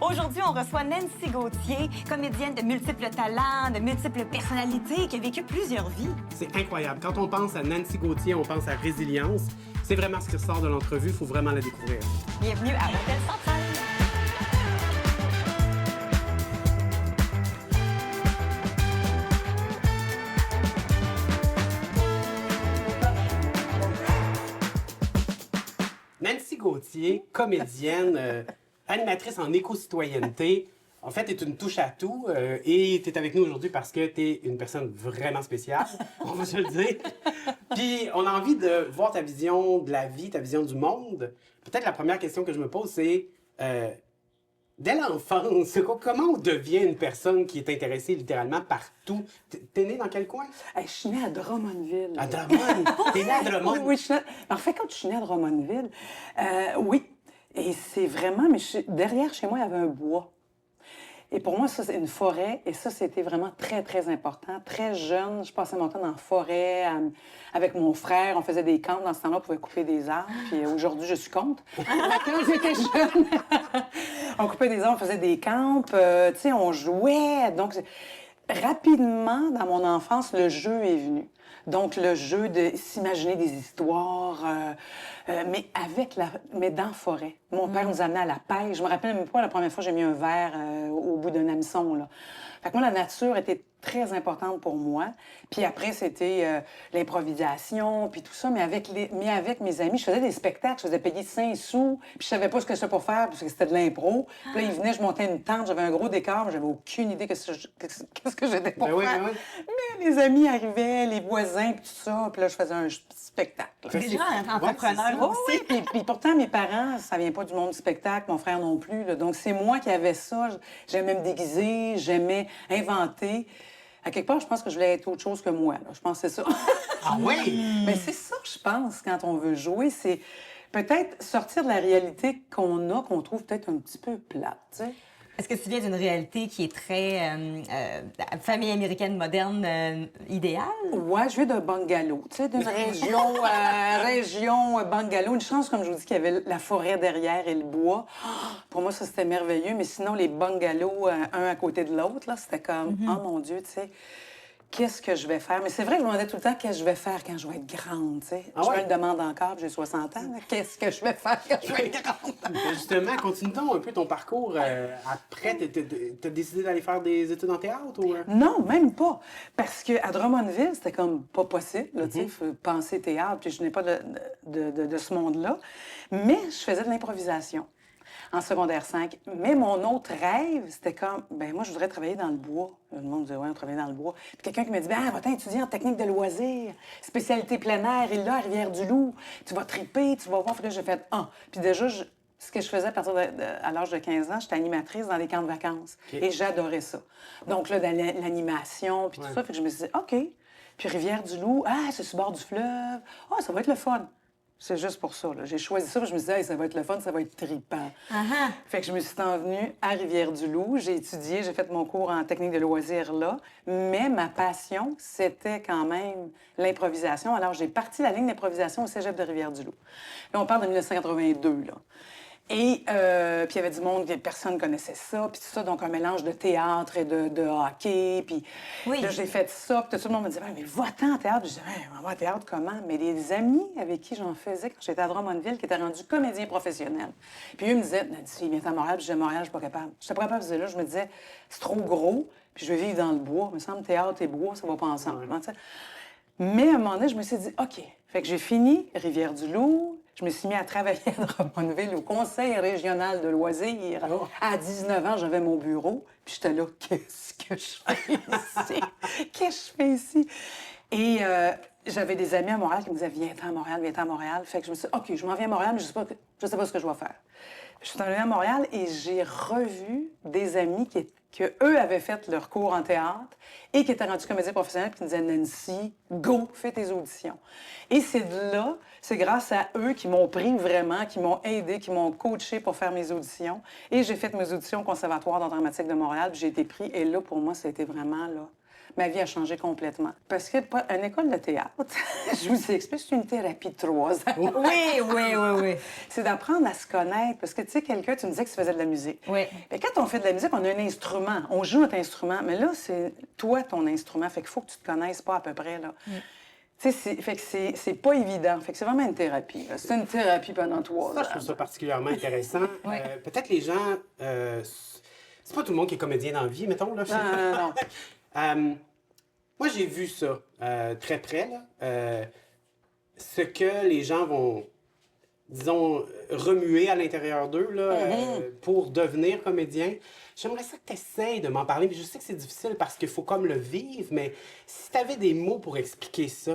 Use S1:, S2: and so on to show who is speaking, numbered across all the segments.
S1: Aujourd'hui, on reçoit Nancy Gauthier, comédienne de multiples talents, de multiples personnalités, qui a vécu plusieurs vies.
S2: C'est incroyable. Quand on pense à Nancy Gauthier, on pense à résilience. C'est vraiment ce qui ressort de l'entrevue. Il faut vraiment la découvrir.
S1: Bienvenue à l'Hôtel Central.
S2: Nancy Gauthier, comédienne, animatrice en éco-citoyenneté, en fait, est une touche à tout et tu es avec nous aujourd'hui parce que tu es une personne vraiment spéciale, on va se le dire. Puis on a envie de voir ta vision de la vie, ta vision du monde. Peut-être la première question que je me pose, c'est dès l'enfance, comment on devient une personne qui est intéressée littéralement partout? T'es née dans quel coin?
S3: Hey, je suis née à Drummondville.
S2: À Drummond? T'es née à Drummond?
S3: Oui, je suis née... En fait, quand je suis née à Drummondville, oui. Et c'est vraiment... Mais derrière chez moi, il y avait un bois. Et pour moi, ça, c'est une forêt. Et ça, c'était vraiment très, très important. Très jeune, je passais mon temps dans la forêt avec mon frère. On faisait des camps. Dans ce temps-là, on pouvait couper des arbres. Puis aujourd'hui, je suis contre. Mais quand j'étais jeune, on coupait des arbres, on faisait des camps. Tu sais, on jouait. Donc, rapidement, dans mon enfance, le jeu est venu. Donc, le jeu de s'imaginer des histoires, mais dans la forêt. Mon père nous amenait à la pêche. Je me rappelle même pas la première fois que j'ai mis un verre au bout d'un hameçon, là. Fait que moi, la nature était très importante pour moi. Puis après, c'était l'improvisation, puis tout ça. Mais avec mes amis, je faisais des spectacles. Je faisais payer 5 sous. Puis je savais pas ce que c'était pour faire, parce que c'était de l'impro. Puis là, ils venaient, je montais une tente. J'avais un gros décor, mais j'avais aucune idée qu'est-ce que j'étais pour faire.
S2: Oui.
S3: Mais les amis arrivaient, les voisins, puis tout ça. Puis là, je faisais un spectacle.
S1: Déjà un entrepreneur aussi.
S3: Puis pourtant, mes parents, ça vient pas du monde du spectacle, mon frère non plus, là. Donc, c'est moi qui avais ça. J'aimais me déguiser, j'aimais inventer. À quelque part, je pense que je voulais être autre chose que moi, là. Je pense que c'est ça.
S2: Ah oui?
S3: Mais c'est ça, je pense, quand on veut jouer, c'est peut-être sortir de la réalité qu'on trouve peut-être un petit peu plate, tu sais.
S1: Est-ce que tu viens d'une réalité qui est très famille américaine moderne idéale?
S3: Ouais, je viens d'un bungalow, tu sais, d'une région bungalow. Une chance, comme je vous dis, qu'il y avait la forêt derrière et le bois. Pour moi, ça, c'était merveilleux. Mais sinon, les bungalows, un à côté de l'autre, là, c'était comme, oh mon Dieu, tu sais, qu'est-ce que je vais faire? Mais c'est vrai que je me demandais tout le temps qu'est-ce que je vais faire quand je vais être grande, tu sais.
S2: Ah
S3: Je
S2: ouais?
S3: me le demande encore, j'ai 60 ans. Qu'est-ce que je vais faire quand je vais être grande?
S2: Justement, continue-t-on un peu ton parcours après? T'as décidé d'aller faire des études en théâtre ou...
S3: Non, même pas. Parce qu'à Drummondville, c'était comme pas possible, là, tu sais, faut penser théâtre, puis je n'ai pas de ce monde-là. Mais je faisais de l'improvisation en secondaire 5. Mais mon autre rêve, c'était comme, ben moi, je voudrais travailler dans le bois. Le monde me disait, ouais, on travaille dans le bois. Puis quelqu'un qui me dit, ben, va-t'en étudier en technique de loisirs, spécialité plein air, et là, à Rivière-du-Loup, tu vas triper, tu vas voir. Puis là, j'ai fait, Puis déjà, ce que je faisais à partir à l'âge de 15 ans, j'étais animatrice dans les camps de vacances.
S2: Okay.
S3: Et j'adorais ça. Donc là, dans l'animation, puis tout ça, fait que je me suis dit, OK. Puis Rivière-du-Loup, c'est sur le bord du fleuve. Ça va être le fun. C'est juste pour ça, là. J'ai choisi ça, parce que je me suis dit, ça va être le fun, ça va être trippant. Fait que je me suis envenue à Rivière-du-Loup. J'ai étudié, j'ai fait mon cours en technique de loisirs là. Mais ma passion, c'était quand même l'improvisation. Alors, j'ai parti la ligne d'improvisation au cégep de Rivière-du-Loup. Là, on parle de 1982, là. Et puis il y avait du monde, personne ne connaissait ça, puis tout ça, donc un mélange de théâtre et de hockey, puis
S1: Oui.
S3: là, j'ai fait ça, puis tout le monde me disait, mais va-t'en en théâtre. Je disais, on va en théâtre comment? Mais des amis avec qui j'en faisais quand j'étais à Drummondville, qui étaient rendus comédiens professionnels. Puis eux me disaient, Nancy, viens à Montréal, puis je disais, Montréal, je suis pas capable. Je suis pas capable, là, je me disais, c'est trop gros, puis je vais vivre dans le bois. Il me semble théâtre et bois, ça va pas ensemble. Ouais. Mais à un moment donné, je me suis dit, OK. Fait que j'ai fini Rivière-du-Loup. Je me suis mis à travailler à Drummondville au Conseil régional de loisirs.
S2: Oh.
S3: À 19 ans, j'avais mon bureau. Puis j'étais là, qu'est-ce que je fais ici? Qu'est-ce que je fais ici? Et j'avais des amis à Montréal qui me disaient, viens-t'en à Montréal, viens-t'en à Montréal. Fait que je me suis dit, OK, je m'en viens à Montréal, mais je sais pas ce que je vais faire. Je suis arrivée à Montréal et j'ai revu des amis que eux avaient fait leur cours en théâtre et qui étaient rendus comédiens professionnels, qui me disaient, Nancy, go, fais tes auditions. Et c'est de là, c'est grâce à eux qui m'ont pris vraiment, qui m'ont aidé, qui m'ont coaché pour faire mes auditions. Et j'ai fait mes auditions au Conservatoire d'art dramatique de Montréal, puis j'ai été pris. Et là, pour moi, ça a été vraiment, là, ma vie a changé complètement. Parce que une école de théâtre, je vous explique, c'est une thérapie de 3 ans.
S1: Oui.
S3: C'est d'apprendre à se connaître. Parce que, tu sais, quelqu'un, tu me disais que tu faisais de la musique.
S1: Oui.
S3: Mais quand on fait de la musique, on a un instrument. On joue notre instrument. Mais là, c'est toi, ton instrument. Fait qu'il faut que tu te connaisses pas à peu près, là. Tu sais, fait que c'est pas évident. Fait que c'est vraiment une thérapie. là. C'est une thérapie pendant 3 ans.
S2: Ça, je trouve ça particulièrement intéressant. Peut-être les gens... c'est pas tout le monde qui est comédien dans la vie, mettons. Là.
S3: Non.
S2: Moi, j'ai vu ça très près. Là. Ce que les gens vont, disons, remuer à l'intérieur d'eux là, pour devenir comédien. J'aimerais ça que tu essaies de m'en parler. Mais je sais que c'est difficile parce qu'il faut comme le vivre. Mais si tu avais des mots pour expliquer ça,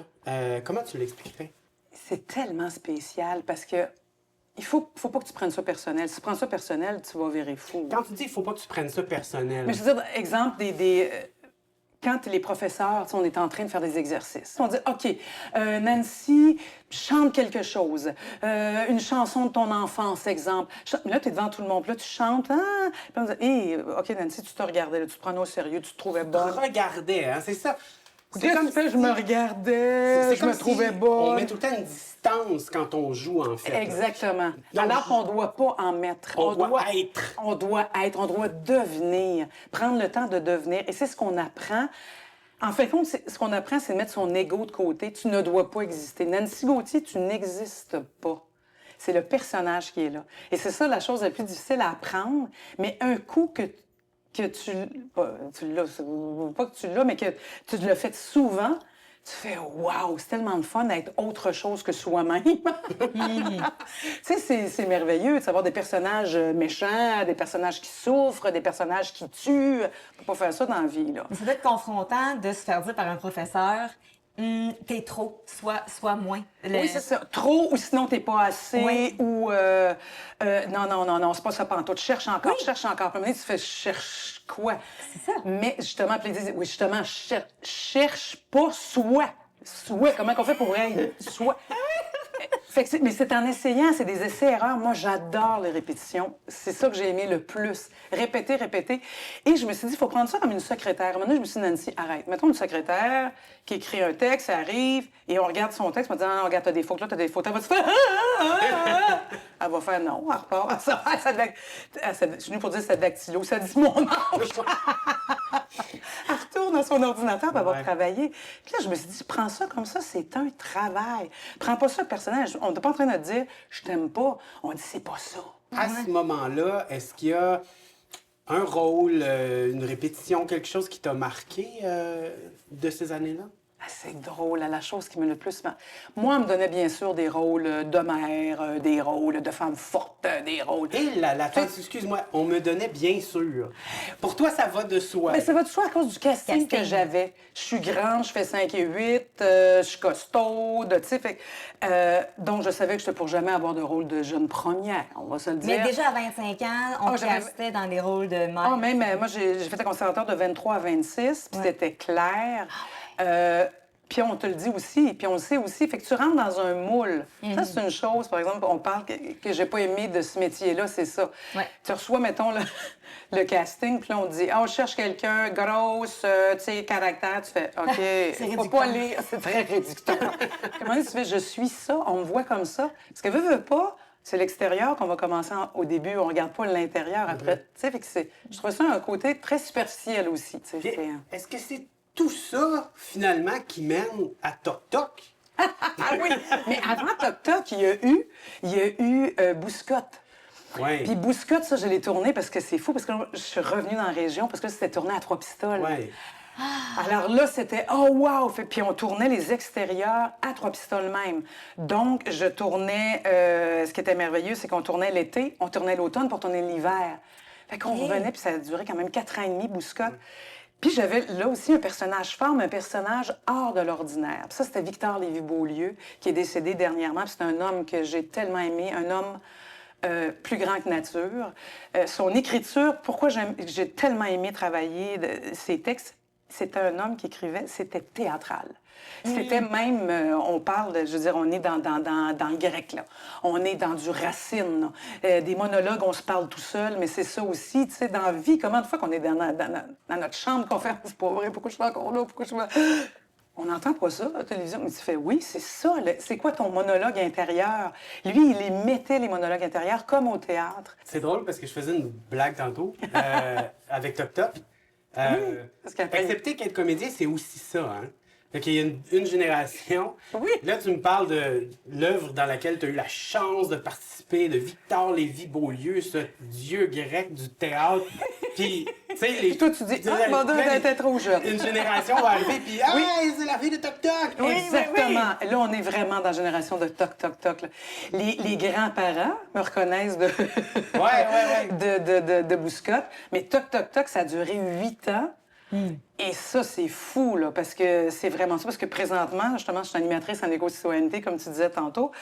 S2: comment tu l'expliquerais?
S3: C'est tellement spécial parce que il faut pas que tu prennes ça personnel. Si tu prends ça personnel, tu vas virer fou.
S2: Quand tu dis qu'il faut pas que tu prennes ça personnel...
S3: Mais je veux dire, exemple, quand les professeurs, tu sais, on est en train de faire des exercices, on dit, OK, Nancy, chante quelque chose, une chanson de ton enfance, exemple. Là, tu es devant tout le monde, puis là, tu chantes, puis on dit, hey, OK, Nancy, tu te regardais, là, tu te prenais au sérieux, tu te trouvais bonne.
S2: Regardais, hein, c'est ça.
S3: C'est comme ça, je me regardais, je me trouvais bonne.
S2: On met tout le temps une distance quand on joue, en fait.
S3: Exactement.
S2: Donc,
S3: Alors qu'on ne doit pas en mettre.
S2: On doit être.
S3: On doit être, on doit devenir. Prendre le temps de devenir. Et c'est ce qu'on apprend. En fin de compte, ce qu'on apprend, c'est de mettre son ego de côté. Tu ne dois pas exister. Nancy Gauthier, tu n'existes pas. C'est le personnage qui est là. Et c'est ça la chose la plus difficile à apprendre. Mais un coup que tu l'as, pas que tu l'as, mais que tu l'as fait souvent, tu fais « Wow, c'est tellement de fun d'être autre chose que soi-même! » Tu sais, c'est merveilleux de savoir des personnages méchants, des personnages qui souffrent, des personnages qui tuent. On peut pas faire ça dans la vie, là.
S1: Mais ça doit être confrontant de se faire dire par un professeur t'es trop, soit moins.
S3: Oui, c'est ça. Trop, ou sinon t'es pas assez, ou non, c'est pas ça pantoute. Cherche encore. Puis à un moment donné, tu fais cherche quoi?
S1: C'est ça.
S3: Mais justement, puis ils disent, oui, justement, cherche pas soit. Comment qu'on fait pour être soit? Fait que mais c'est en essayant, c'est des essais-erreurs. Moi, j'adore les répétitions. C'est ça que j'ai aimé le plus. Répéter. Et je me suis dit, il faut prendre ça comme une secrétaire. Maintenant, je me suis dit, Nancy, arrête. Mettons une secrétaire qui écrit un texte, ça arrive, et on regarde son texte, on dit, regarde, t'as des fautes là, t'as des fautes. Elle va se faire, Elle va faire non, elle repart. Je suis venue pour dire c'est dactylo, ça dit mon âge. Elle retourne dans son ordinateur, puis elle va travailler. Puis là, je me suis dit, prends ça comme ça, c'est un travail. Prends pas ça personnel. On n'est pas en train de te dire, je t'aime pas. On dit, c'est pas ça.
S2: À ce moment-là, est-ce qu'il y a un rôle, une répétition, quelque chose qui t'a marqué de ces années-là?
S3: Ah, c'est drôle, la chose qui me le plus... Moi, on me donnait bien sûr des rôles de mère, des rôles de femme forte, des rôles...
S2: Et là, excuse-moi, on me donnait bien sûr. Pour toi, ça va de soi.
S3: Mais ça va de soi à cause du casting que j'avais. Je suis grande, je fais 5 et 8, je suis costaude, tu sais, donc je savais que je n'étais pour jamais avoir de rôle de jeune première, on va se le dire.
S1: Mais déjà à 25 ans, on castait dans des rôles de mère.
S3: Ah, même, moi, j'ai fait un conservatoire de 23 à 26, puis c'était clair. Puis on te le dit aussi, puis on le sait aussi. Fait que tu rentres dans un moule. Ça, c'est une chose, par exemple, on parle que j'ai pas aimé de ce métier-là, c'est ça.
S1: Ouais.
S3: Tu reçois, mettons, le casting, puis là, on te dit, on cherche quelqu'un, grosse, tu sais, caractère. Tu fais, OK,
S1: c'est
S3: faut pas lire. C'est très réducteur. Comment tu fais, je suis ça, on me voit comme ça. Parce que veut pas, c'est l'extérieur qu'on va commencer au début, on regarde pas l'intérieur après. Tu sais, fait que je trouve ça un côté très superficiel aussi. Tu sais,
S2: est-ce que c'est tout ça, finalement, qui mène à Toc Toc?
S3: Ah oui! Mais avant Toc Toc, il y a eu Bouscotte.
S2: Oui.
S3: Puis Bouscotte, ça, je l'ai tourné parce que c'est fou, parce que je suis revenue dans la région, parce que là, c'était tourné à Trois-Pistoles.
S2: Oui.
S3: Alors là, c'était « Oh, wow! » Puis on tournait les extérieurs à Trois-Pistoles même. Donc, je tournais... ce qui était merveilleux, c'est qu'on tournait l'été, on tournait l'automne pour tourner l'hiver. Fait qu'on revenait, puis ça a duré quand même 4 ans et demi, Bouscotte. Puis j'avais là aussi un personnage fort, mais un personnage hors de l'ordinaire. Puis ça, c'était Victor Lévy-Beaulieu, qui est décédé dernièrement. Puis c'est un homme que j'ai tellement aimé, un homme plus grand que nature. Son écriture, pourquoi j'ai tellement aimé travailler ses textes, c'était un homme qui écrivait, c'était théâtral. C'était même, on parle, je veux dire, on est dans le grec, là. On est dans du Racine, là. Des monologues, on se parle tout seul, mais c'est ça aussi, tu sais, dans la vie, comment de fois qu'on est dans notre chambre, qu'on fait, c'est pas vrai, pourquoi je suis encore là, pourquoi je suis... On n'entend pas ça à la télévision, mais tu fais, oui, c'est ça, c'est quoi ton monologue intérieur? Lui, il les mettait, les monologues intérieurs, comme au théâtre.
S2: C'est drôle parce que je faisais une blague tantôt avec Toc Toc.
S3: parce qu'après-
S2: Accepter qu'être comédien, c'est aussi ça, hein? Fait qu'il y a une génération.
S3: Oui.
S2: Là, tu me parles de l'œuvre dans laquelle tu as eu la chance de participer, de Victor Lévy-Beaulieu, ce dieu grec du théâtre. Puis, tu sais, les.
S3: Puis toi, tu dis, ah, mon Dieu, t'es trop jeune.
S2: Une génération va arriver, puis, c'est la fille de Toc Toc!
S3: Exactement. Là, on est vraiment dans la génération de toc, toc, toc. Là. Les grands-parents me reconnaissent de Bouscotte. Mais toc, toc, toc, ça a duré 8 ans. Et ça, c'est fou, là, parce que c'est vraiment ça. Parce que présentement, justement, je suis animatrice en éco-citoyenneté, comme tu disais tantôt.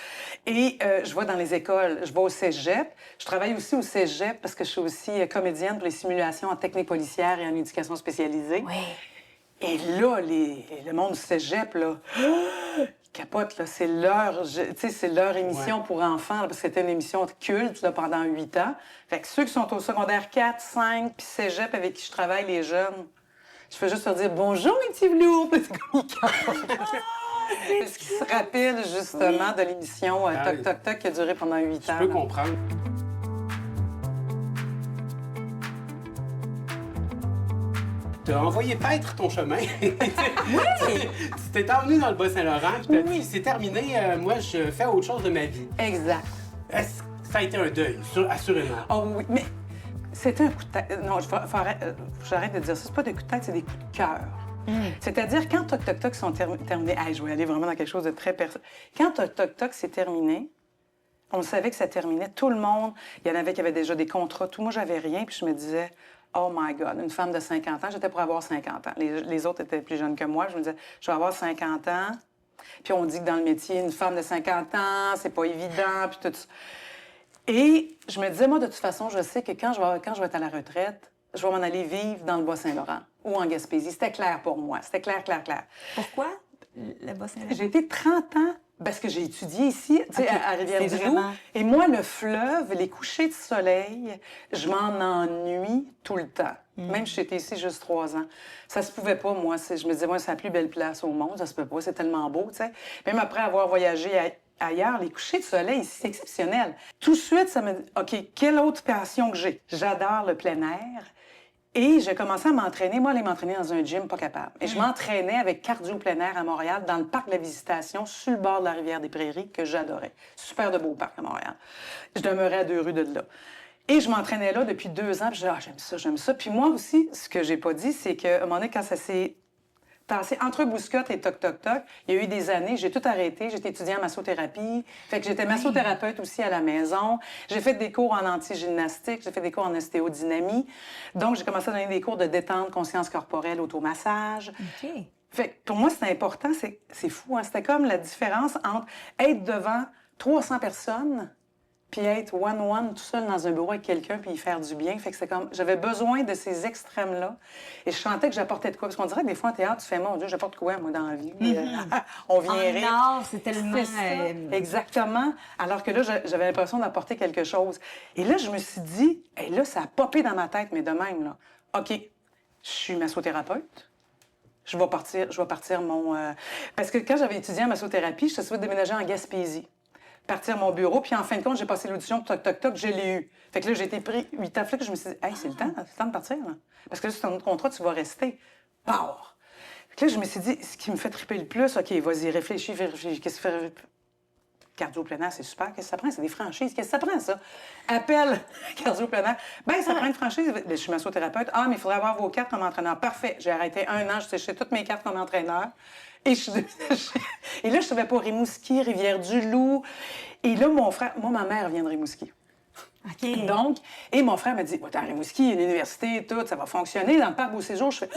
S3: Et je vais dans les écoles, je vais au cégep. Je travaille aussi au cégep parce que je suis aussi comédienne pour les simulations en technique policière et en éducation spécialisée.
S1: Oui.
S3: Et là, le monde du cégep, là, ils capotent, là. C'est leur émission pour enfants, là, parce que c'était une émission culte là, pendant 8 ans. Fait que ceux qui sont au secondaire 4, 5, puis cégep avec qui je travaille, les jeunes, je fais juste leur dire « Bonjour, mes petits velours! » C'est comme ils capotent. Parce qu'ils se rappellent, justement, de l'émission Toc Toc Toc qui a duré pendant 8 ans.
S2: Je peux
S3: là.
S2: comprendre. T'as envoyé paître ton chemin. Tu t'es emmené dans le Bas-Saint-Laurent, puis c'est terminé. Moi, je fais autre chose de ma vie.
S3: Exact.
S2: Est-ce que ça a été un deuil, assurément?
S3: Oh oui, mais c'était un coup de tête. Non, j'arrête de dire ça. C'est pas des coups de tête, c'est des coups de cœur. C'est-à-dire, quand Toc Toc Toc sont terminés... Hey, je vais aller vraiment dans quelque chose de très personnel. Quand Toc Toc Toc s'est terminé, on savait que ça terminait. Tout le monde, il y en avait qui avaient déjà des contrats. Tout moi, j'avais rien. Puis je me disais, oh my God, une femme de 50 ans, j'étais pour avoir 50 ans. Les autres étaient plus jeunes que moi. Je me disais, je vais avoir 50 ans. Puis on dit que dans le métier, une femme de 50 ans, c'est pas évident, puis tout ça. Et je me disais, moi, de toute façon, je sais que quand je vais être à la retraite, je vais m'en aller vivre dans le Bas-Saint-Laurent ou en Gaspésie. C'était clair pour moi. C'était clair, clair, clair.
S1: Pourquoi le Bas-Saint-Laurent?
S3: J'ai été 30 ans parce que j'ai étudié ici, tu sais,
S1: OK.
S3: à Rivière-du-Loup.
S1: Vraiment...
S3: Et moi, le fleuve, les couchers de soleil, je m'en ennuie tout le temps. Même si j'étais ici juste 3 ans. Ça se pouvait pas, moi. Je me disais, moi, c'est la plus belle place au monde. Ça se peut pas. C'est tellement beau, tu sais. Même après avoir voyagé ailleurs, les couchers de soleil ici, c'est exceptionnel. Tout de suite, ça me dit, OK, quelle autre passion que j'ai? J'adore le plein air. Et j'ai commencé à m'entraîner. Moi, aller m'entraîner dans un gym, pas capable. Et je m'entraînais avec cardio plein air à Montréal, dans le parc de la Visitation, sur le bord de la rivière des Prairies, que j'adorais. Super de beau parc à Montréal. Je demeurais à 2 rues de là. Et je m'entraînais là depuis 2 ans. Puis je disais, j'aime ça, j'aime ça. Puis moi aussi, ce que j'ai pas dit, c'est qu'à un moment donné, quand ça s'est passé entre Bouscotte et Toc Toc Toc, il y a eu des années, j'ai tout arrêté. J'étais étudiante en massothérapie. Fait que j'étais massothérapeute aussi à la maison. J'ai fait des cours en anti-gymnastique. J'ai fait des cours en ostéodynamie. Donc, j'ai commencé à donner des cours de détente, conscience corporelle, automassage.
S1: OK.
S3: Fait que pour moi, c'est important. C'est fou, hein? C'était comme la différence entre être devant 300 personnes puis être one-one tout seul dans un bureau avec quelqu'un puis y faire du bien. Fait que c'est comme... J'avais besoin de ces extrêmes-là. Et je sentais que j'apportais de quoi. Parce qu'on dirait que des fois, en théâtre, tu fais, mon Dieu, j'apporte quoi, moi, dans la vie? On vient rire.
S1: Non, c'est tellement...
S3: C'est ça. Exactement. Alors que là, j'avais l'impression d'apporter quelque chose. Et là, je me suis dit, et là, ça a popé dans ma tête, mais de même, là. OK, je suis massothérapeute. Je vais partir mon... Parce que quand j'avais étudié en massothérapie, je suis déménager en Gaspésie. Partir mon bureau, puis en fin de compte, j'ai passé l'audition de Toc Toc Toc, je l'ai eu. Fait que là, j'ai été pris 8 ans. Fait que je me suis dit, hey, c'est le temps de partir, là. Parce que là, c'est un autre contrat, tu vas rester. Pars! Fait que là, je me suis dit, ce qui me fait triper le plus, OK, vas-y, réfléchis. Qu'est-ce que ça fait? Cardio plein air, c'est super. Qu'est-ce que ça prend? C'est des franchises. Qu'est-ce que ça prend, ça? Appelle cardio plein air. Ben, ça prend une franchise. Je suis massothérapeute. Ah, mais il faudrait avoir vos cartes comme entraîneur. Parfait. J'ai arrêté 1 an, je séchais toutes mes cartes comme entraîneur. Et et là, je savais pas Rimouski, Rivière-du-Loup. Et là, mon frère... Moi, ma mère vient de Rimouski.
S1: OK.
S3: Donc, et mon frère m'a dit, t'es à Rimouski, l'université, tout, ça va fonctionner. Dans le parc Beau-Séjour, je fais,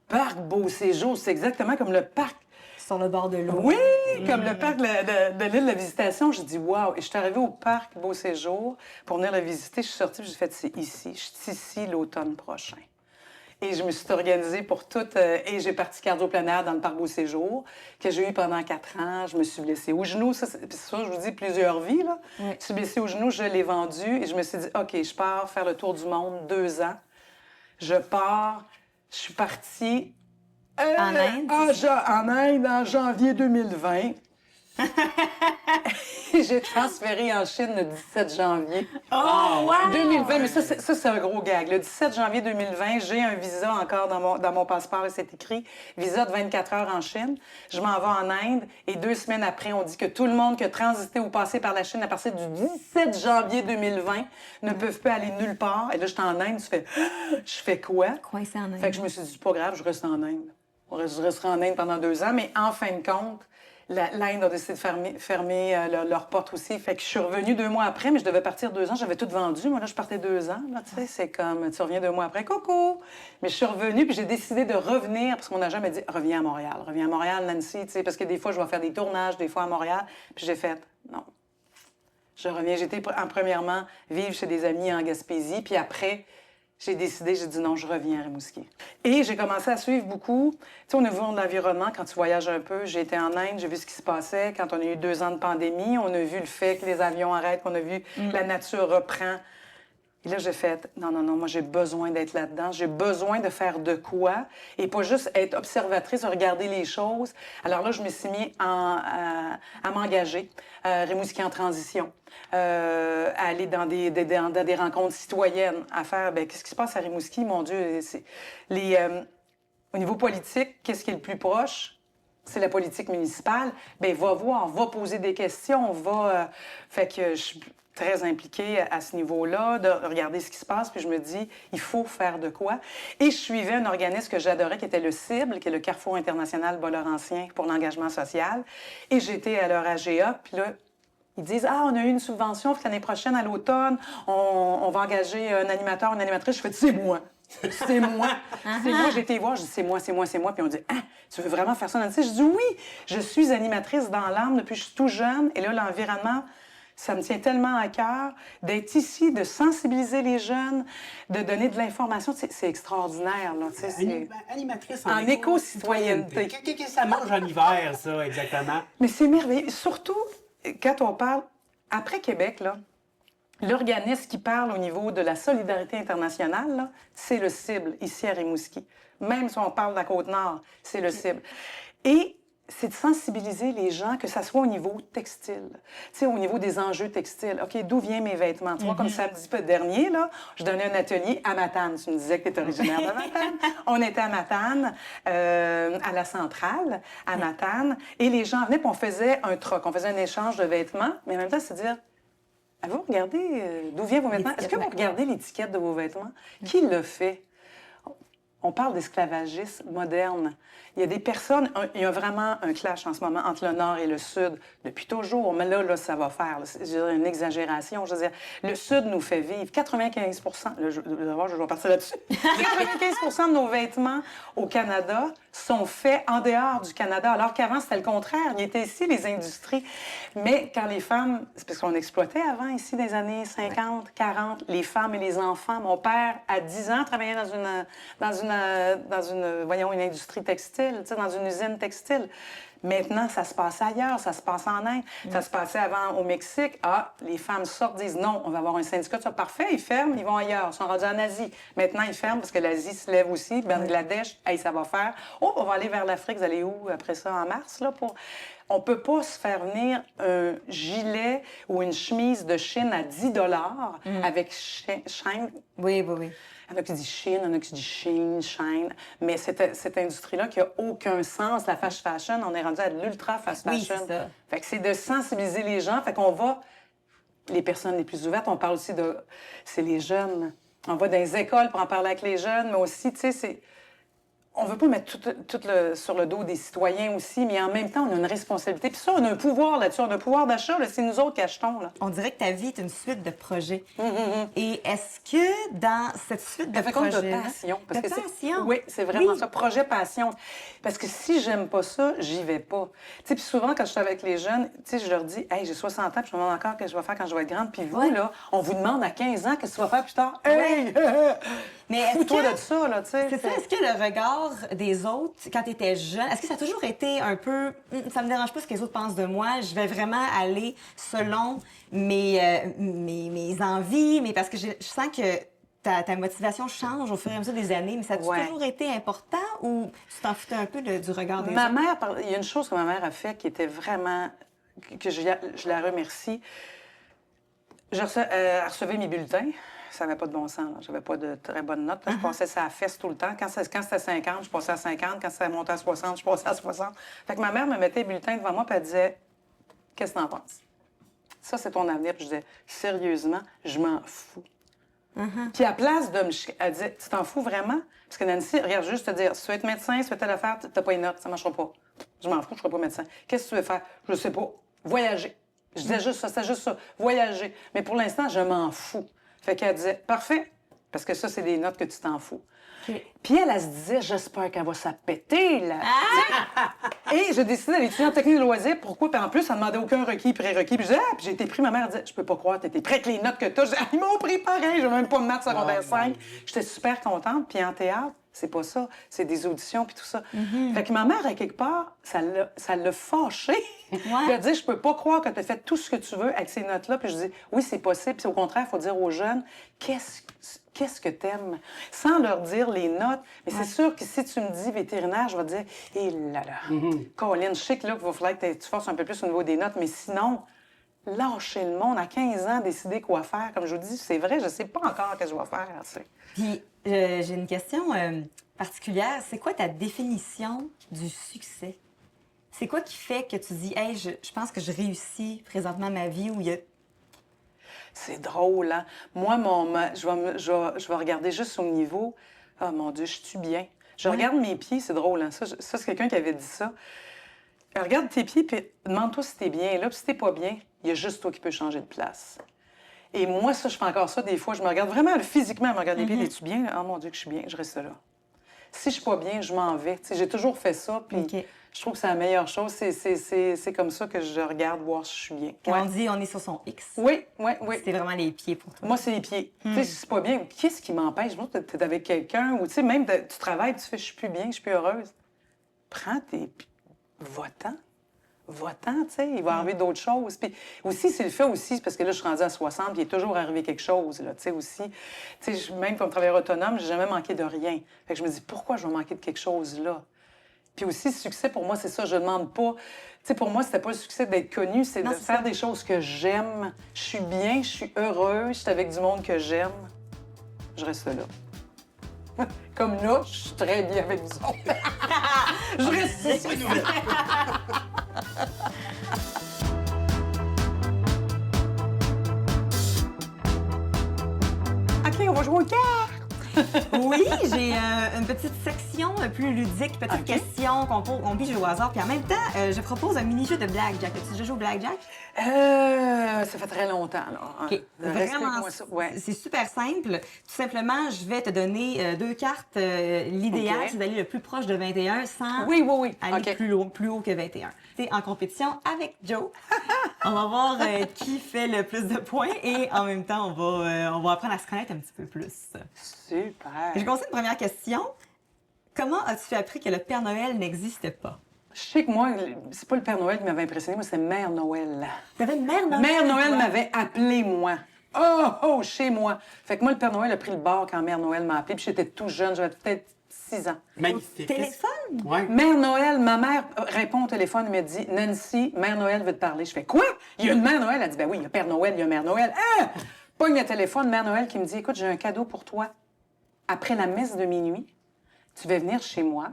S3: parc Beau-Séjour, c'est exactement comme le parc.
S1: Sur le bord de l'eau.
S3: Oui, comme le parc de l'île de la Visitation. J'ai dit, waouh. Et je suis arrivée au parc Beau-Séjour pour venir le visiter. Je suis sortie, j'ai fait, c'est ici. Je suis ici l'automne prochain. Et je me suis organisée pour tout. Et j'ai parti cardio-plein-air dans le parc Beau-Séjour, que j'ai eu pendant 4 ans. Je me suis blessée au genou. Ça, je vous dis plusieurs vies, là.
S1: Oui.
S3: Je suis blessée au genou, je l'ai vendu. Et je me suis dit, OK, je pars faire le tour du monde 2 ans. Je pars. Je suis partie...
S1: En Inde, c'est
S3: en Inde, en janvier 2020. J'ai transféré en Chine le 17 janvier.
S1: Oh, wow!
S3: 2020, mais ça, c'est un gros gag. Le 17 janvier 2020, j'ai un visa encore dans mon passeport, et c'est écrit visa de 24 heures en Chine. Je m'en vais en Inde et 2 semaines après, on dit que tout le monde qui a transité ou passé par la Chine à partir du 17 janvier 2020 ne peuvent pas aller nulle part. Et là, j'étais en Inde, je fais quoi?
S1: Coincé en Inde.
S3: Fait que je me suis dit, c'est pas grave, je reste en Inde. Je resterai en Inde pendant 2 ans, mais en fin de compte, l'Inde a décidé de fermer leurs portes aussi. Fait que je suis revenue 2 mois après, mais je devais partir 2 ans. J'avais tout vendu. Moi, là, je partais 2 ans. Là, tu sais, c'est comme, tu reviens 2 mois après, coucou! Mais je suis revenue, puis j'ai décidé de revenir, parce qu'on n'a jamais dit, reviens à Montréal. Reviens à Montréal, Nancy, tu sais, parce que des fois, je vais faire des tournages, des fois à Montréal. Puis j'ai fait, non. Je reviens. J'étais, premièrement, vivre chez des amis en Gaspésie, puis après... J'ai dit non, je reviens à Rimouski. Et j'ai commencé à suivre beaucoup. Tu sais, au niveau de l'environnement, quand tu voyages un peu, j'ai été en Inde, j'ai vu ce qui se passait. Quand on a eu 2 ans de pandémie, on a vu le fait que les avions arrêtent, qu'on a vu que la nature reprend. Et là, j'ai fait, non, moi, j'ai besoin d'être là-dedans. J'ai besoin de faire de quoi et pas juste être observatrice, regarder les choses. Alors là, je me suis mis à m'engager. Rimouski en transition. À aller dans des rencontres citoyennes, à faire, bien, qu'est-ce qui se passe à Rimouski, mon Dieu? Au niveau politique, qu'est-ce qui est le plus proche? C'est la politique municipale. Bien, va voir, va poser des questions, fait que je suis très impliquée à ce niveau-là, de regarder ce qui se passe, puis je me dis, il faut faire de quoi. Et je suivais un organisme que j'adorais, qui était le CIBL, qui est le Carrefour international Bas-Laurentien pour l'engagement social. Et j'étais à leur AGA, puis là, ils disent, on a eu une subvention, puis l'année prochaine, à l'automne, on va engager un animateur, une animatrice. Je fais, c'est moi. C'est moi. C'est moi. J'ai été voir, je dis, c'est moi. Puis on dit, tu veux vraiment faire ça, Nancy? Je dis, oui, je suis animatrice dans l'âme depuis que je suis tout jeune. Et là, l'environnement, ça me tient tellement à cœur d'être ici, de sensibiliser les jeunes, de donner de l'information. C'est extraordinaire, là.
S2: Animatrice
S3: en éco-citoyenneté.
S2: Qu'est-ce que ça mange en hiver, ça, exactement?
S3: Mais c'est merveilleux. Surtout, quand on parle, après Québec, là, l'organisme qui parle au niveau de la solidarité internationale, là, c'est le CIBL, ici à Rimouski. Même si on parle de la Côte-Nord, c'est le CIBL. Et c'est de sensibiliser les gens, que ça soit au niveau textile, tu sais, au niveau des enjeux textiles. OK, d'où viennent mes vêtements? Tu vois, comme samedi dernier, là, je donnais un atelier à Matane. Tu me disais que tu es originaire de Matane. On était à Matane, à la centrale, à Matane, et les gens venaient, puis on faisait un troc, on faisait un échange de vêtements, mais en même temps, c'est dire, avez-vous regardé d'où viennent vos vêtements? Est-ce que vous regardez l'étiquette de vos vêtements? Qui le fait? On parle d'esclavagisme moderne. Il y a des personnes, il y a vraiment un clash en ce moment entre le Nord et le Sud, depuis toujours. Mais là ça va faire. C'est une exagération. Je veux dire, le Sud nous fait vivre 95 je vais partir là-dessus. 95 de nos vêtements au Canada sont faits en dehors du Canada, alors qu'avant, c'était le contraire. Il y était ici, les industries. Mais quand les femmes... C'est parce qu'on exploitait avant, ici, des années 50, 40, les femmes et les enfants. Mon père, à 10 ans, travaillait dans une industrie textile, tu sais, dans une usine textile. Maintenant, ça se passe ailleurs, ça se passe en Inde. Ça se passait avant au Mexique. Les femmes sortent, disent non, on va avoir un syndicat. Ça, parfait, ils ferment, ils vont ailleurs. Ils sont rendus en Asie. Maintenant, ils ferment parce que l'Asie se lève aussi. Bangladesh, ça va faire. On va aller vers l'Afrique. Vous allez où après ça, en mars, là, pour... On ne peut pas se faire venir un gilet ou une chemise de Chine à 10 avec Shine.
S1: Oui.
S3: Il y en a qui disent Chine, il y en a qui disent Chine, Shine. Mais cette industrie-là qui n'a aucun sens, la fast fashion, on est rendu à de l'ultra fast fashion.
S1: Oui, c'est ça.
S3: Fait que c'est de sensibiliser les gens. Fait qu'on va... Les personnes les plus ouvertes, on parle aussi de... C'est les jeunes. On va dans les écoles pour en parler avec les jeunes, mais aussi, tu sais, c'est... On ne veut pas mettre tout sur le dos des citoyens aussi, mais en même temps, on a une responsabilité. Puis ça, on a un pouvoir là-dessus. On a un pouvoir d'achat. C'est nous autres qui achetons. Là.
S1: On dirait que ta vie est une suite de projets. Et est-ce que dans cette suite de projets...
S3: de passion. Parce
S1: de
S3: que
S1: passion?
S3: Oui, c'est vraiment
S1: Oui.
S3: ça. Projet passion. Parce que si j'aime pas ça, j'y vais pas. Tu sais, puis souvent, quand je suis avec les jeunes, tu sais, je leur dis, hey, j'ai 60 ans, puis je me demande encore ce que je vais faire quand je vais être grande. Puis vous, là, on vous demande à 15 ans qu'est-ce que tu vas faire plus tard. Hey!
S1: Mais est-ce
S3: Fous-toi
S1: que-
S3: de ça, là, tu sais.
S1: C'est ça, est-ce que le regard des autres, quand tu étais jeune, est-ce que ça a toujours été un peu ça me dérange pas ce que les autres pensent de moi, je vais vraiment aller selon mes envies, mais parce que je sens que ta motivation change au fur et à mesure des années, mais ça a
S3: Ouais.
S1: toujours été important ou tu t'en foutais un peu du regard des
S3: Ma
S1: autres?
S3: mère, il y a une chose que ma mère a fait qui était vraiment... que je la remercie. Elle recevait mes bulletins. Ça n'avait pas de bon sens. Je n'avais pas de très bonnes notes. Je passais ça à fesse tout le temps. Quand c'était 50, je passais à 50. Quand ça montait à 60, je passais à 60. Fait que ma mère me mettait les bulletins devant moi et elle disait « Qu'est-ce que t'en penses? » Ça, c'est ton avenir. Puis je disais « Sérieusement, je m'en fous. Puis à place de me... Elle disait « Tu t'en fous vraiment? » Parce que Nancy, regarde, juste te dire « Si tu veux être médecin, si tu veux telle affaire, t'as pas une note, ça ne marchera pas. Je m'en fous, je ne serai pas médecin. Qu'est-ce que tu veux faire? Je sais pas. Voyager. » Je disais juste ça, c'était juste ça. Voyager. Mais pour l'instant, je m'en fous. Fait qu'elle disait « Parfait. » Parce que ça, c'est des notes que tu t'en fous.
S1: OK.
S3: Puis elle se disait « J'espère qu'elle va s'appéter, là. Et j'ai décidé d'aller étudier en technique de loisirs. Pourquoi? Puis en plus, ça ne demandait aucun requis, prérequis. Puis je disais, puis j'ai été pris. Ma mère disait, je peux pas croire, t'étais prêt avec les notes que t'as. Je disais, ils m'ont pris pareil. Je même pas de maths secondaire 5. J'étais super contente. Puis en théâtre, c'est pas ça. C'est des auditions puis tout ça. Fait que ma mère, à quelque part, ça l'a fâchée. Puis elle dit, je peux pas croire que tu as fait tout ce que tu veux avec ces notes-là. Puis je dis, oui, c'est possible. Puis au contraire, il faut dire aux jeunes, qu'est-ce que t'aimes? Sans leur dire les notes. Mais c'est sûr que si tu me dis vétérinaire, je vais te dire, hé là là. Colin, je sais que là, il va falloir que tu forces un peu plus au niveau des notes. Mais sinon, lâcher le monde à 15 ans, décider quoi faire. Comme je vous dis, c'est vrai, je sais pas encore ce que je vais faire. Tu sais.
S1: Puis j'ai une question particulière. C'est quoi ta définition du succès? C'est quoi qui fait que tu dis, hey, je pense que je réussis présentement ma vie où il y a.
S3: C'est drôle, hein? Moi, je vais regarder juste au niveau. Oh mon Dieu, je suis bien. Je regarde mes pieds, c'est drôle, hein? Ça, c'est quelqu'un qui avait dit ça. Regarde tes pieds, puis demande-toi si t'es bien. Là, puis si t'es pas bien, il y a juste toi qui peux changer de place. Et moi, ça, je fais encore ça des fois. Je me regarde vraiment physiquement, je me regarde les pieds, es-tu bien? Oh mon Dieu, que je suis bien, je reste là. Si je suis pas bien, je m'en vais. Tu sais, j'ai toujours fait ça, puis
S1: OK.
S3: je trouve que c'est la meilleure chose. C'est comme ça que je regarde voir si je suis bien.
S1: Quand
S3: Ouais.
S1: on dit on est sur son X,
S3: Oui.
S1: c'est vraiment les pieds pour toi.
S3: Moi, c'est les pieds. Tu sais, si c'est pas bien, qu'est-ce qui m'empêche? Moi, t'es avec quelqu'un, ou tu sais, même tu travailles, tu fais, je suis plus bien, je suis plus heureuse. Prends tes... Va-t'en. Va-t'en, tu sais, il va arriver d'autres choses. Puis aussi, c'est le fait aussi, parce que là, je suis rendue à 60, puis il est toujours arrivé quelque chose, là, tu sais, aussi. Tu sais, même comme travailleur autonome, j'ai jamais manqué de rien. Fait que je me dis, pourquoi je vais manquer de quelque chose là? Puis aussi, le succès, pour moi, c'est ça, je demande pas... Tu sais, pour moi, c'était pas le succès d'être connu, c'est de faire des choses que j'aime. Je suis bien, je suis heureuse, je suis avec du monde que j'aime. Je reste là. Comme là, je suis très bien avec vous autres. Je reste ici. OK, on va jouer aux cartes.
S1: Oui, j'ai une petite section plus ludique, petite
S3: OK.
S1: question qu'on peut jouer au hasard. Puis en même temps, je propose un mini-jeu de blackjack. As-tu déjà joué au blackjack?
S3: Ça fait très longtemps, là.
S1: OK. Vraiment,
S3: Explique-moi ça. Ouais.
S1: c'est super simple. Tout simplement, je vais te donner deux cartes. L'idéal,
S3: OK.
S1: c'est d'aller le plus proche de 21 sans
S3: Oui.
S1: aller
S3: OK.
S1: plus haut que 21. C'est en compétition avec Joe. On va voir qui fait le plus de points et en même temps, on va apprendre à se connaître un petit peu plus.
S3: Super.
S1: Je commence une première question. Comment as-tu appris que le Père Noël n'existe pas?
S3: Je sais que moi, c'est pas le Père Noël qui m'avait impressionné, moi, c'est Mère Noël.
S1: T'avais une Mère Noël?
S3: Mère Noël
S1: toi?
S3: m'avait appelé, moi. Oh, chez moi. Fait que moi, le Père Noël a pris le bord quand Mère Noël m'a appelé, puis j'étais tout jeune, j'avais peut-être 6 ans.
S2: Magnifique.
S1: Téléphone?
S2: Ouais.
S3: Mère Noël, ma mère répond au téléphone et me dit « Nancy, Mère Noël veut te parler. » Je fais « Quoi? Il y a une Mère Noël? » Elle dit « Ben oui, il y a Père Noël, il y a Mère Noël. » Ah! Pogne le téléphone, Mère Noël qui me dit « Écoute, j'ai un cadeau pour toi. Après la messe de minuit, tu vas venir chez moi. »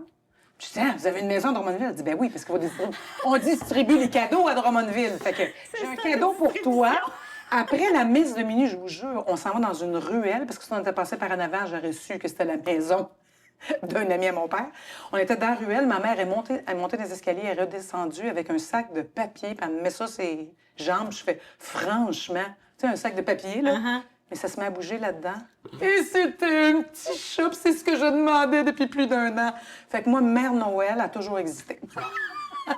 S3: Je dis « Ah, vous avez une maison à Drummondville? » Elle dit « Ben oui, parce qu'on distribue les cadeaux à Drummondville. » Fait que j'ai un cadeau pour toi. Après la messe de minuit, je vous jure, on s'en va dans une ruelle, parce que si on était passé par en avant, j'aurais su que c'était la maison d'un ami à mon père. On était dans la ruelle, ma mère est montée des escaliers, elle est redescendue avec un sac de papier, puis elle me met ça sur ses jambes. Je fais, franchement, tu sais, un sac de papier, là. Mais ça se met à bouger là-dedans. Et c'était un petit chat, puis c'est ce que je demandais depuis plus d'1 an. Fait que moi, Mère Noël a toujours existé.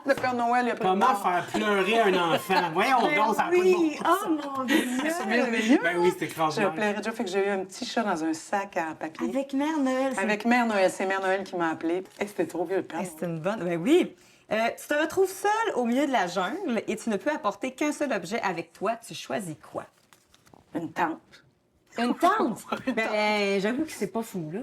S3: Le Père Noël, il a pris le
S2: Comment
S3: bord.
S2: faire pleurer un enfant? Voyons donc, ça n'a pas de bon
S1: Oui,
S2: sens.
S1: oh mon Dieu!
S3: C'est merveilleux.
S2: Ben oui, c'est
S3: J'ai
S2: extraordinaire.
S3: pleuré déjà, fait que j'ai eu un petit chat dans un sac en papier.
S1: Avec Mère Noël.
S3: Avec Mère Noël. C'est Mère Noël qui m'a appelée. Hey, c'était trop vieux, le Père Noël.
S1: C'est une bonne. Ben oui. Tu te retrouves seule au milieu de la jungle et tu ne peux apporter qu'un seul objet avec toi. Tu choisis quoi?
S3: Une tente.
S1: Une tente? Ben, j'avoue que c'est pas fou, là.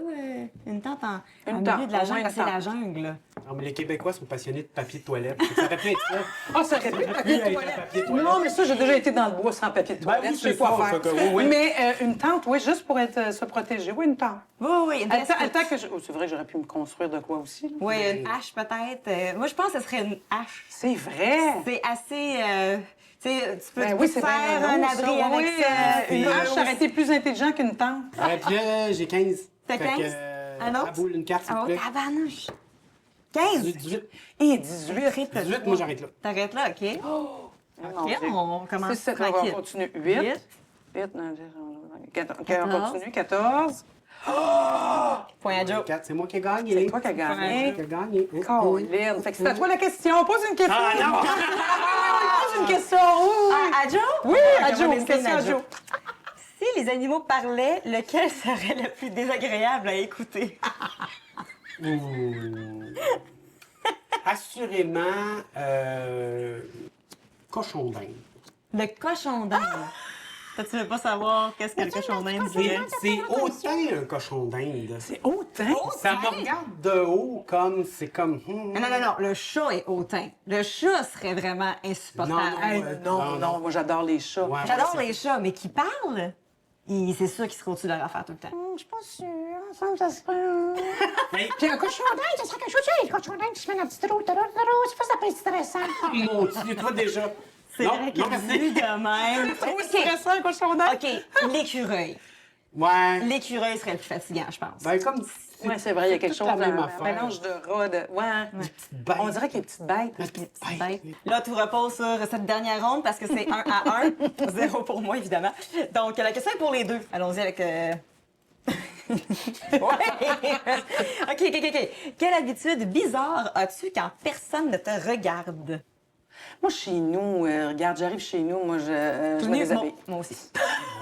S1: Une tente en
S3: Une
S1: milieu
S3: tente,
S1: de la
S3: au moins
S1: jungle,
S3: une
S1: c'est la
S3: tente.
S1: jungle. là.
S2: Non, mais les Québécois sont passionnés de papier de toilette. Ça aurait pu être ça.
S3: Ah, ça aurait pu être papier de
S2: être
S3: toilette.
S2: papier de toilette.
S3: Non, mais ça, j'ai déjà été dans le bois sans papier de
S2: Ben
S3: toilette.
S2: oui,
S3: je sais
S2: c'est
S3: quoi
S2: ça,
S3: faire.
S2: ça, oui, oui.
S3: Mais une tente, oui, juste pour être, se protéger. Oui, une tente.
S1: Oui, oui, une
S3: Attends,
S1: tente.
S3: attends que je... oh, c'est vrai que j'aurais pu me construire de quoi aussi. là.
S1: Oui, une hache peut-être. Moi, je pense que ce serait une hache.
S3: C'est vrai.
S1: C'est assez. Tu sais, tu peux,
S3: Ben
S1: tu
S3: oui,
S1: peux
S3: c'est
S1: faire
S3: bien
S1: un
S3: gros,
S1: abri
S3: ça.
S1: avec
S3: Oui,
S1: ça.
S3: une hache, ça aurait
S1: aussi.
S3: été plus intelligent qu'une tente.
S2: Et puis là, j'ai 15.
S1: T'as
S2: Fait que,
S1: 15? Un autre?
S2: à boule, une carte, s'il
S1: Ah,
S2: vous
S1: oh,
S2: plaît.
S1: tabarnouche. 15?
S2: 18.
S3: Et 18.
S2: 18, moi, j'arrête là.
S1: T'arrêtes là, OK.
S3: Oh, mon
S1: OK,
S3: Dieu.
S1: on commence
S3: 6, 7, on va
S1: tranquille.
S3: continuer. 8.
S1: 8.
S3: 8, 9, 10, 14. On
S1: 14.
S3: continue. 14.
S1: Point à Joe.
S2: 4, c'est moi qui ai gagné.
S3: C'est toi qui as gagné.
S2: Qui a gagné.
S3: Colin. Fait que c'est à toi la question. Pose une question.
S2: Ah non!
S3: Pose une question. Oui, oui.
S1: À Joe?
S3: Oui, à
S1: Comment
S3: Joe.
S1: on
S3: Une question à
S1: décide
S3: Joe.
S1: Si les animaux parlaient, lequel serait le plus désagréable à écouter?
S2: Ouh. Assurément, cochon d'Inde.
S1: Le cochon d'Inde. Toi, tu veux pas savoir qu'est-ce que le cochon d'Inde dirait?
S2: C'est autant un cochon d'Inde.
S3: C'est hautain.
S2: Ça me regarde de haut comme, c'est comme...
S1: Non, non, non, non, le chat est hautain. Le chat serait vraiment insupportable.
S2: Non,
S3: Hey,
S2: ouais.
S3: non,
S2: Non,
S3: non, moi j'adore les chats.
S2: Ouais.
S1: J'adore les chats, mais qui parlent, c'est sûr qu'ils seraient au-dessus de leur affaire tout le temps.
S3: Je suis pas sûre. Ensemble, ça serait.
S2: Hey,
S3: Puis un cochon d'Inde, ça serait quelque chose. Le cochon d'Inde qui se met dans la petite roue. C'est pas ça peut être stressant.
S2: mon Dieu, toi déjà.
S1: C'est
S2: Non,
S1: vrai
S2: non,
S1: qu'il
S2: merci.
S1: dit de même.
S3: Trop stressant, un cochon d'Inde.
S1: OK, l'écureuil.
S2: Ouais.
S1: L'écureuil serait le plus fatigant, je pense.
S2: Ben, comme...
S3: Oui, c'est vrai, il y a quelque
S2: toute
S3: chose,
S2: la même
S3: un
S2: affaire.
S3: mélange de rats, de... Ouais.
S2: bêtes.
S3: On dirait qu'il y a des petites bêtes.
S2: La petite
S1: Bête.
S2: bête.
S1: Là, tout repose sur cette dernière ronde parce que c'est 1 à 1. 0 pour moi, évidemment. Donc, la question est pour les deux. Allons-y avec... Ouais. OK. Quelle habitude bizarre as-tu quand personne ne te regarde?
S3: Moi, chez nous, regarde, j'arrive chez nous, moi, je me
S1: Moi,
S3: déshabille.
S1: moi aussi.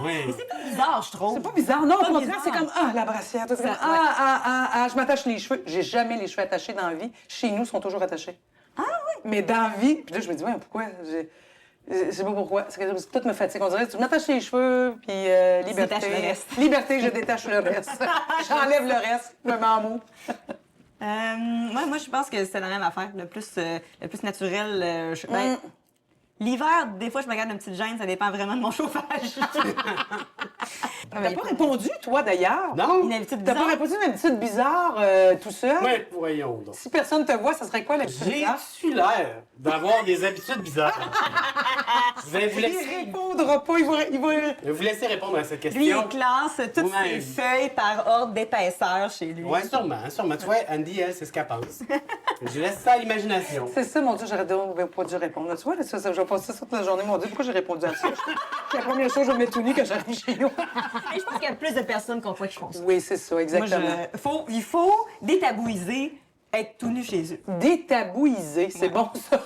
S2: Ouais.
S1: C'est bizarre, je trouve.
S3: C'est pas bizarre, non, au
S1: Pas
S3: contraire,
S1: bizarre.
S3: c'est comme, ah, la brassière, tout ça.
S1: Ça,
S3: Je m'attache les cheveux. J'ai jamais les cheveux attachés dans la vie. Chez nous, ils sont toujours attachés. Ah oui? Mais dans la vie, puis là, je me dis, ouais, pourquoi? Je sais pas pourquoi. C'est que tout me fatigue. On dirait, tu m'attaches les cheveux, puis liberté.
S1: détaches le reste.
S3: Liberté, je détache le reste. J'enlève le reste, je me mets en mou.
S1: Moi, je pense que c'est la même affaire. Le plus naturel. Ben, l'hiver, des fois, je me garde une petite gêne. Ça dépend vraiment de mon chauffage.
S3: T'as pas répondu, toi, d'ailleurs?
S2: Non?
S1: Une habitude
S3: T'as pas
S1: bizarre.
S3: répondu à une habitude bizarre tout seul?
S2: Ouais, voyons donc.
S3: Si personne te voit, ça serait quoi l'habitude bizarre?
S2: J'ai-tu l'air d'avoir des habitudes bizarres? Je vais vous
S3: Il
S2: laisser,
S3: répondra pas, il va...
S2: je vais vous laisser répondre à cette
S1: Lui,
S2: question.
S1: il classe toutes
S2: Ouais.
S1: ses feuilles par ordre d'épaisseur chez lui.
S2: Ouais, sûrement. Tu vois, Andy, elle, c'est ce qu'elle pense. Je laisse ça à l'imagination.
S3: C'est ça, mon Dieu, j'aurais pas dû répondre. Tu vois, là, ça, je vais passer ça toute la journée. Mon Dieu, pourquoi j'ai répondu à ça? C'est la première chose, je vais m'étonner quand j'arrive chez nous.
S1: Et je pense qu'il y a plus de personnes qu'on croit qui font ça.
S3: Oui, c'est ça, exactement.
S1: Il faut détabouiser être tout nu chez eux.
S3: Détabouiser, c'est bon, ça.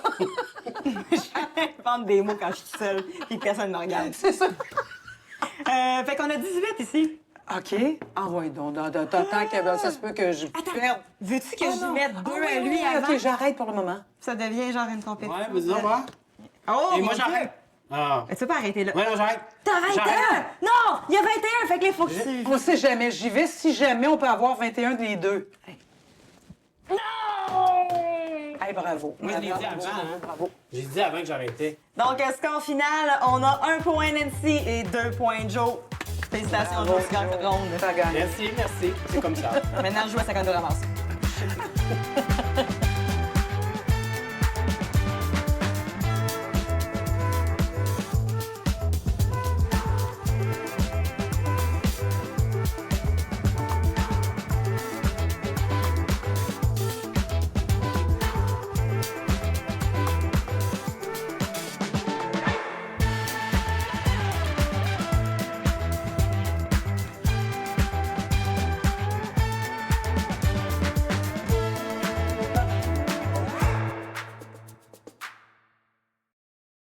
S1: Je vendre des mots quand je suis seule et que personne ne me regarde.
S3: C'est ça.
S1: Fait qu'on a 18 ici.
S3: OK. Ah oui, donc, tant que ça se peut que je perde.
S1: Veux-tu que je
S3: non.
S1: mette deux
S3: Ah oui,
S1: à lui
S3: oui,
S1: avant?
S3: OK, j'arrête pour le moment.
S1: Ça devient genre une compétition.
S2: Ouais, vas-y, au revoir.
S1: Oh,
S2: Et moi,
S1: mon
S2: j'arrête.
S1: Dieu.
S2: Ah.
S1: Mais tu peux pas arrêter là.
S2: Ouais, non, j'arrête.
S1: T'as 21!
S2: J'arrête.
S1: Non! Il y a 21, fait que là, il faut que tu...
S3: On sait jamais, j'y vais si jamais on peut avoir 21 des deux.
S1: Non!
S3: Hey, bravo.
S2: Moi, je l'ai dit avant, hein.
S3: Bravo.
S2: J'ai dit avant que j'arrêtais.
S1: Donc, score final, on a 1 point Nancy et 2 points Joe. Félicitations, Joe, tu gagnes cette ronde.
S3: Ça gagne.
S2: Merci. C'est comme ça.
S1: Maintenant, je joue à 52 ramasses.